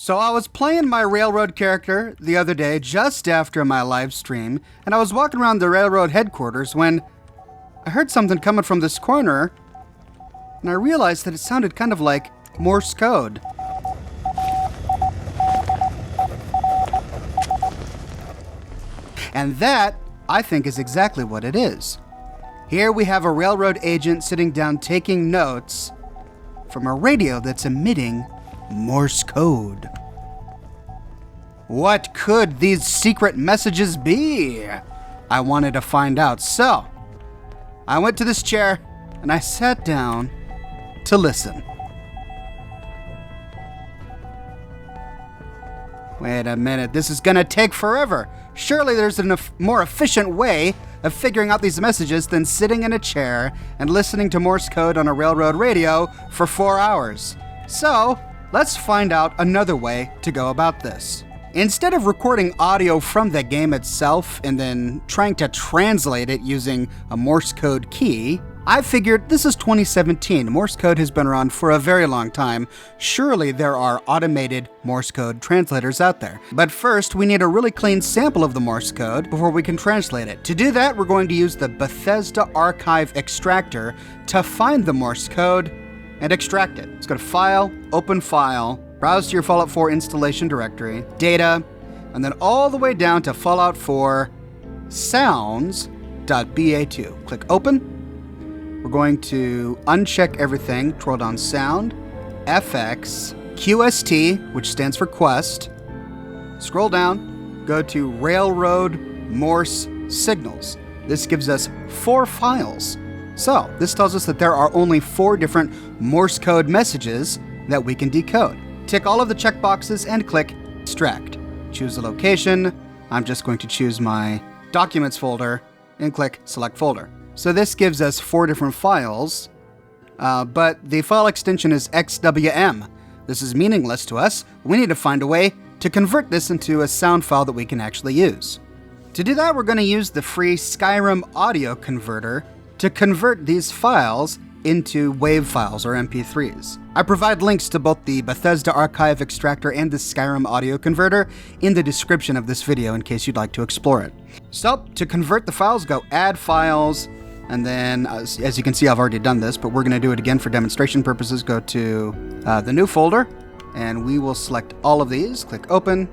So I was playing my railroad character the other day just after my live stream, and I was walking around the railroad headquarters when I heard something coming from this corner, and I realized that it sounded kind of like Morse code. And that, I think, is exactly what it is. Here we have a railroad agent sitting down taking notes from a radio that's emitting Morse code. What could these secret messages be? I wanted to find out, so I went to this chair and I sat down to listen. Wait a minute, this is gonna take forever. Surely there's a more efficient way of figuring out these messages than sitting in a chair and listening to Morse code on a railroad radio for 4 hours. So, let's find out another way to go about this. Instead of recording audio from the game itself and then trying to translate it using a Morse code key, I figured this is 2017. Morse code has been around for a very long time. Surely there are automated Morse code translators out there. But first, we need a really clean sample of the Morse code before we can translate it. To do that, we're going to use the Bethesda archive extractor to find the Morse code and extract it. Let's go to File, Open File, browse to your Fallout 4 installation directory, Data, and then all the way down to Fallout 4 sounds.ba2. Click Open. We're going to uncheck everything, scroll down Sound, FX, QST, which stands for Quest. Scroll down, go to Railroad Morse Signals. This gives us 4 files. So, this tells us that there are only 4 different Morse code messages that we can decode. Tick all of the checkboxes and click Extract. Choose a location. I'm just going to choose my Documents folder and click Select Folder. So this gives us 4 different files, but the file extension is XWM. This is meaningless to us. We need to find a way to convert this into a sound file that we can actually use. To do that, we're going to use the free Skyrim audio converter to convert these files into WAV files or MP3s. I provide links to both the Bethesda archive extractor and the Skyrim audio converter in the description of this video in case you'd like to explore it. So, to convert the files, go Add Files, and then, as you can see, I've already done this, but we're going to do it again for demonstration purposes. Go to the new folder, and we will select all of these. Click Open,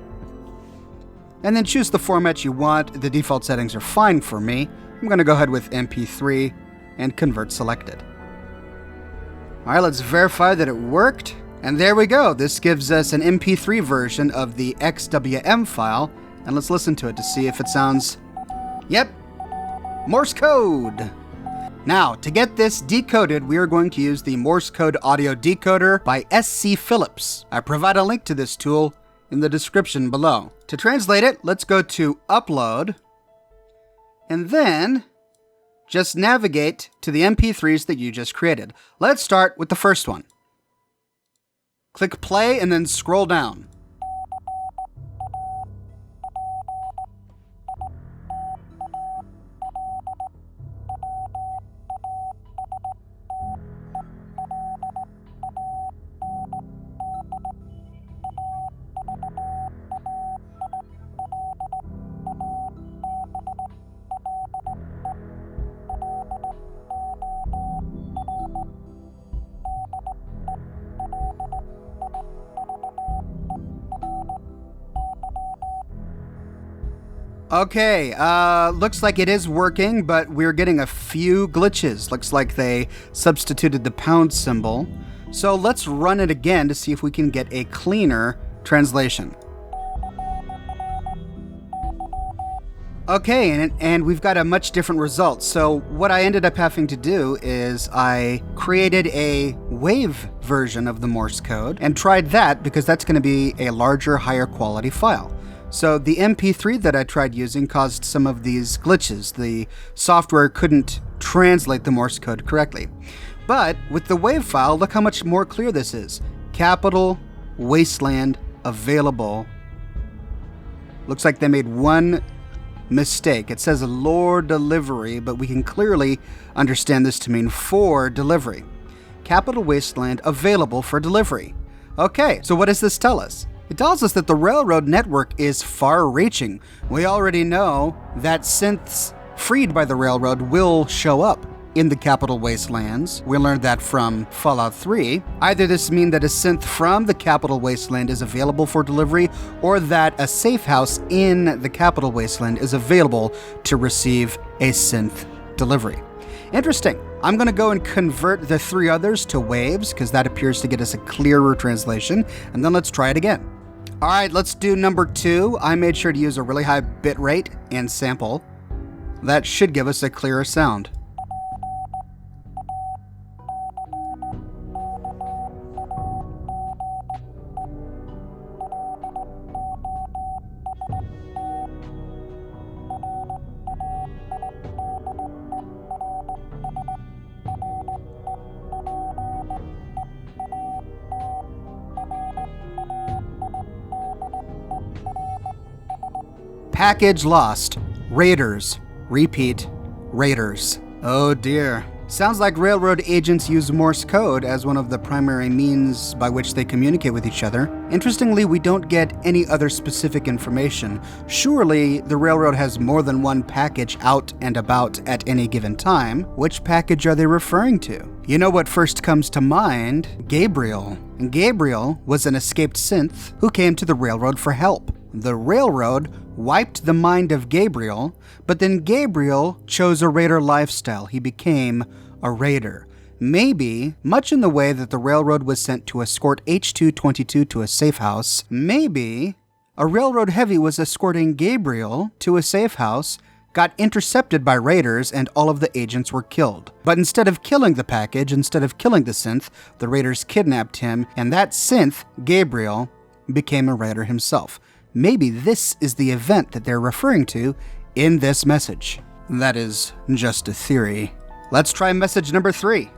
and then choose the format you want. The default settings are fine for me. I'm going to go ahead with MP3 and Convert Selected. All right, let's verify that it worked. And there we go. This gives us an MP3 version of the XWM file, and let's listen to it to see if it sounds, yep, Morse code. Now, to get this decoded, we are going to use the Morse Code Audio Decoder by SC Phillips. I provide a link to this tool in the description below. To translate it, let's go to Upload, and then just navigate to the MP3s that you just created. Let's start with the first one. Click Play and then scroll down. Okay, looks like it is working, but we're getting a few glitches. Looks like they substituted the pound symbol. So let's run it again to see if we can get a cleaner translation. Okay, and we've got a much different result. So what I ended up having to do is I created a WAV version of the Morse code and tried that because that's going to be a larger, higher quality file. So the MP3 that I tried using caused some of these glitches. The software couldn't translate the Morse code correctly. But with the WAV file, look how much more clear this is. Capital, Wasteland, available. Looks like they made one mistake. It says lore delivery, but we can clearly understand this to mean for delivery. Capital Wasteland available for delivery. Okay, so what does this tell us? It tells us that the railroad network is far-reaching. We already know that synths freed by the railroad will show up in the Capital Wastelands. We learned that from Fallout 3. Either this means that a synth from the Capital Wasteland is available for delivery, or that a safe house in the Capital Wasteland is available to receive a synth delivery. Interesting. I'm going to go and convert the 3 others to waves, because that appears to get us a clearer translation, and then let's try it again. All right, let's do number 2. I made sure to use a really high bit rate and sample. That should give us a clearer sound. Package lost. Raiders. Repeat. Raiders. Oh dear. Sounds like railroad agents use Morse code as one of the primary means by which they communicate with each other. Interestingly, we don't get any other specific information. Surely, the railroad has more than one package out and about at any given time. Which package are they referring to? You know what first comes to mind? Gabriel. And Gabriel was an escaped synth who came to the railroad for help. The railroad wiped the mind of Gabriel, but then Gabriel chose a raider lifestyle. He became a raider. Maybe, much in the way that the railroad was sent to escort H-222 to a safe house, maybe a railroad heavy was escorting Gabriel to a safe house, got intercepted by raiders, and all of the agents were killed. But instead of killing the package, instead of killing the synth, the raiders kidnapped him, and that synth, Gabriel, became a raider himself. Maybe this is the event that they're referring to in this message. That is just a theory. Let's try message number 3.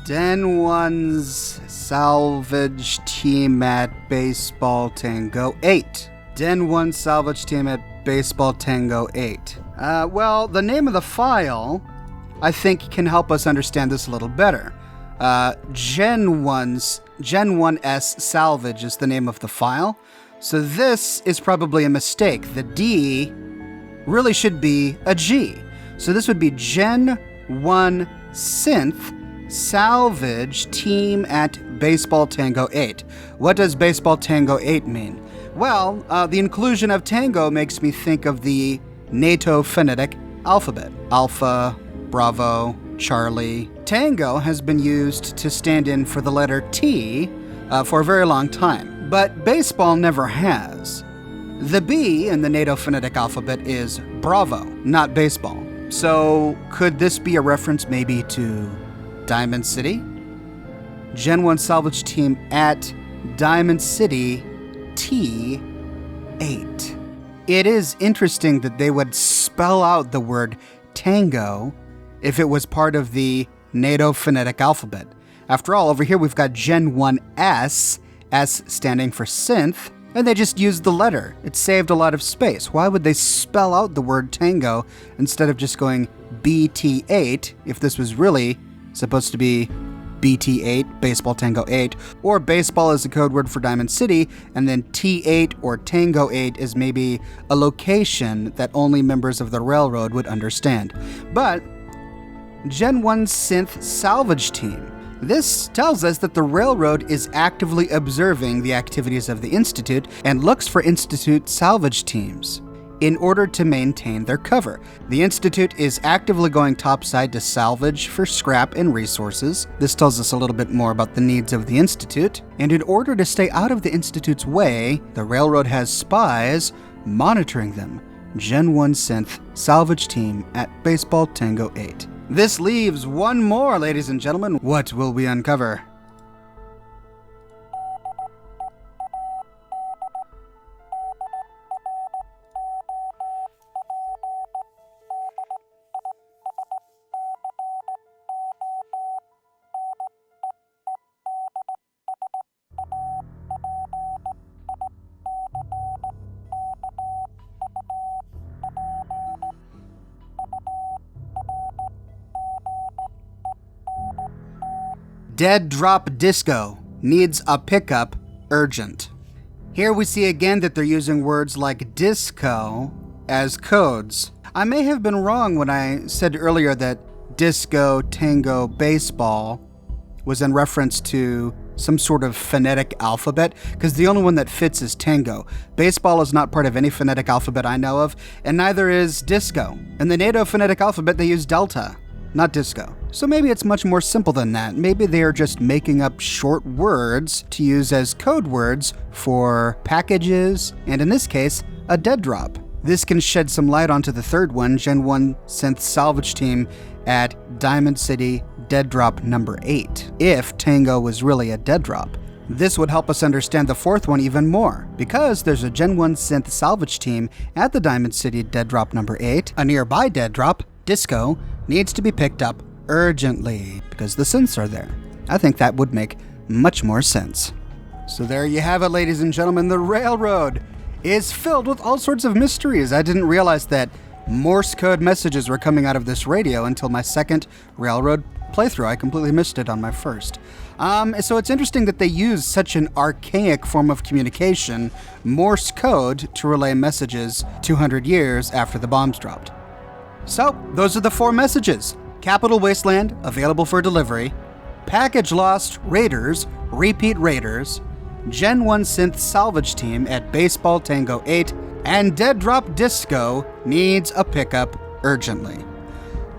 Den 1's salvage team at Baseball Tango 8. Den 1 salvage team at Baseball Tango 8. Well, the name of the file, I think, can help us understand this a little better. Gen 1's salvage is the name of the file. So this is probably a mistake. The D really should be a G. So this would be Gen 1 synth salvage team at Baseball Tango 8. What does Baseball Tango 8 mean? Well, the inclusion of Tango makes me think of the NATO phonetic alphabet. Alpha, Bravo, Charlie. Tango has been used to stand in for the letter T for a very long time, but baseball never has. The B in the NATO phonetic alphabet is Bravo, not baseball. So could this be a reference maybe to Diamond City? Gen 1 salvage team at Diamond City T8. It is interesting that they would spell out the word tango if it was part of the NATO phonetic alphabet. After all, over here we've got Gen 1S, S standing for synth, and they just used the letter. It saved a lot of space. Why would they spell out the word tango instead of just going BT8 if this was really supposed to be BT8, Baseball Tango 8, or baseball is a code word for Diamond City, and then T8 or Tango 8 is maybe a location that only members of the railroad would understand. But Gen 1 Synth Salvage Team. This tells us that the railroad is actively observing the activities of the Institute and looks for Institute salvage teams in order to maintain their cover. The Institute is actively going topside to salvage for scrap and resources. This tells us a little bit more about the needs of the Institute. And in order to stay out of the Institute's way, the railroad has spies monitoring them. Gen 1 Synth Salvage Team at Baseball Tango 8. This leaves one more, ladies and gentlemen. What will we uncover? Dead Drop Disco needs a pickup urgent. Here we see again that they're using words like disco as codes. I may have been wrong when I said earlier that disco, tango, baseball was in reference to some sort of phonetic alphabet, because the only one that fits is tango. Baseball is not part of any phonetic alphabet I know of, and neither is disco. In the NATO phonetic alphabet, they use delta, not disco. So maybe it's much more simple than that. Maybe they are just making up short words to use as code words for packages, and in this case, a dead drop. This can shed some light onto the third one, Gen 1 Synth Salvage Team at Diamond City Dead Drop number 8, if Tango was really a dead drop. This would help us understand the fourth one even more, because there's a Gen 1 Synth Salvage Team at the Diamond City Dead Drop number 8. A nearby dead drop, Disco, needs to be picked up urgently, because the synths are there. I think that would make much more sense. So there you have it, ladies and gentlemen. The railroad is filled with all sorts of mysteries. I didn't realize that Morse code messages were coming out of this radio until my second railroad playthrough. I completely missed it on my first. So it's interesting that they use such an archaic form of communication, Morse code, to relay messages 200 years after the bombs dropped. So those are the 4 messages. Capital Wasteland, available for delivery. Package lost, Raiders, repeat Raiders. Gen 1 Synth Salvage Team at Baseball Tango 8. And Dead Drop Disco needs a pickup urgently.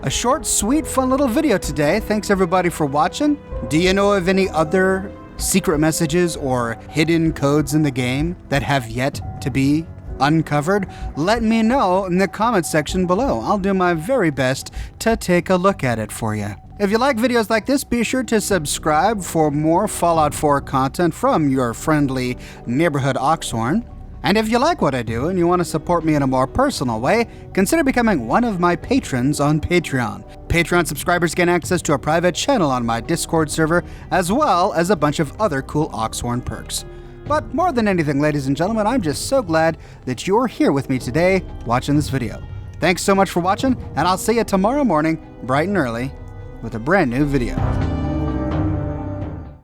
A short, sweet, fun little video today. Thanks everybody for watching. Do you know of any other secret messages or hidden codes in the game that have yet to be uncovered? Let me know in the comment section below. I'll do my very best to take a look at it for you. If you like videos like this, be sure to subscribe for more Fallout 4 content from your friendly neighborhood Oxhorn. And if you like what I do and you want to support me in a more personal way, consider becoming one of my patrons on Patreon. Patreon subscribers gain access to a private channel on my Discord server, as well as a bunch of other cool Oxhorn perks. But more than anything, ladies and gentlemen, I'm just so glad that you're here with me today watching this video. Thanks so much for watching, and I'll see you tomorrow morning, bright and early, with a brand new video.